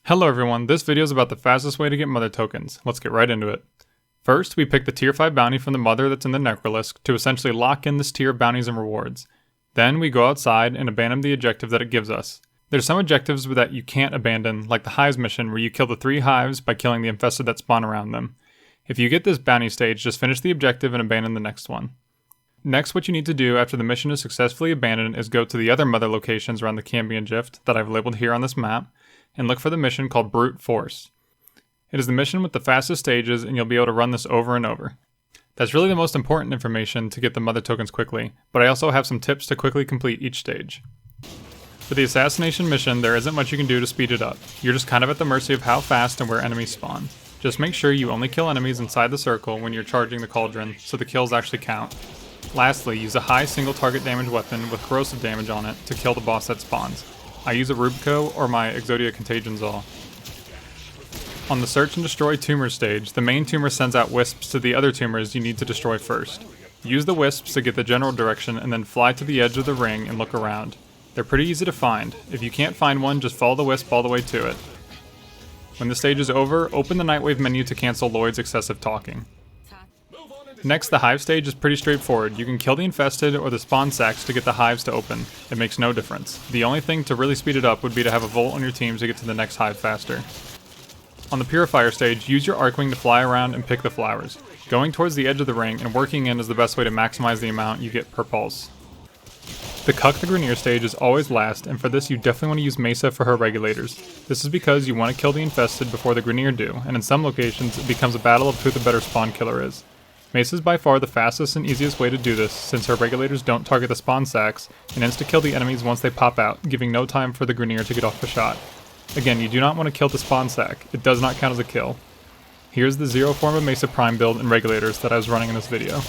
Hello everyone, this video is about the fastest way to get mother tokens. Let's get right into it. First, we pick the tier 5 bounty from the mother that's in the Necrolisk to essentially lock in this tier of bounties and rewards. Then we go outside and abandon the objective that it gives us. There's some objectives that you can't abandon, like the Hives mission where you kill the 3 hives by killing the infested that spawn around them. If you get this bounty stage, just finish the objective and abandon the next one. Next, what you need to do after the mission is successfully abandoned is go to the other mother locations around the Cambion Gift that I've labeled here on this map, and look for the mission called Brute Force. It is the mission with the fastest stages, and you'll be able to run this over and over. That's really the most important information to get the mother tokens quickly, but I also have some tips to quickly complete each stage. For the assassination mission, there isn't much you can do to speed it up. You're just kind of at the mercy of how fast and where enemies spawn. Just make sure you only kill enemies inside the circle when you're charging the cauldron, so the kills actually count. Lastly, use a high single target damage weapon with corrosive damage on it to kill the boss that spawns. I use a Rubico or my Exodia Contagion Zaw. On the Search and Destroy Tumor stage, the main tumor sends out wisps to the other tumors you need to destroy first. Use the wisps to get the general direction and then fly to the edge of the ring and look around. They're pretty easy to find. If you can't find one, just follow the wisp all the way to it. When the stage is over, open the Nightwave menu to cancel Lloyd's excessive talking. Next, the Hive stage is pretty straightforward. You can kill the infested or the spawn sacks to get the hives to open. It makes no difference. The only thing to really speed it up would be to have a Volt on your team to get to the next hive faster. On the Purifier stage, use your Archwing to fly around and pick the flowers. Going towards the edge of the ring and working in is the best way to maximize the amount you get per pulse. The Cuck the Grineer stage is always last, and for this you definitely want to use Mesa for her regulators. This is because you want to kill the infested before the Grineer do, and in some locations it becomes a battle of who the better spawn killer is. Mesa is by far the fastest and easiest way to do this, since her regulators don't target the spawn sacks and insta-kill the enemies once they pop out, giving no time for the Grineer to get off the shot. Again, you do not want to kill the spawn sack, it does not count as a kill. Here's the zero form of Mesa Prime build and regulators that I was running in this video.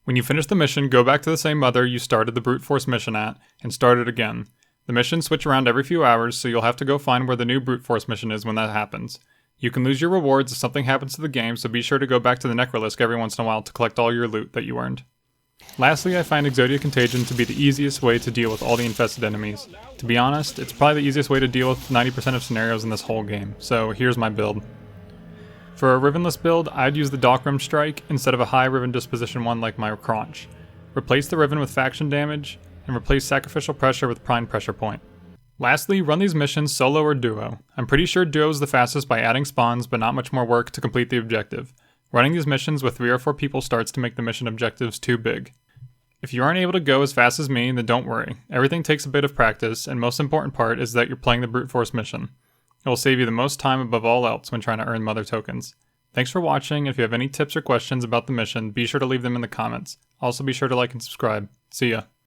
When you finish the mission, go back to the same mother you started the Brute Force mission at, and start it again. The missions switch around every few hours, so you'll have to go find where the new Brute Force mission is when that happens. You can lose your rewards if something happens to the game, so be sure to go back to the Necrolisk every once in a while to collect all your loot that you earned. Lastly, I find Exodia Contagion to be the easiest way to deal with all the infested enemies. To be honest, it's probably the easiest way to deal with 90% of scenarios in this whole game, so here's my build. For a Rivenless build, I'd use the Dockrim Strike instead of a high Riven disposition one like my Crunch. Replace the Riven with faction damage, and replace Sacrificial Pressure with Prime Pressure Point. Lastly, run these missions solo or duo. I'm pretty sure duo is the fastest by adding spawns, but not much more work to complete the objective. Running these missions with 3 or 4 people starts to make the mission objectives too big. If you aren't able to go as fast as me, then don't worry. Everything takes a bit of practice, and most important part is that you're playing the Brute Force mission. It will save you the most time above all else when trying to earn mother tokens. Thanks for watching. If you have any tips or questions about the mission, be sure to leave them in the comments. Also be sure to like and subscribe. See ya.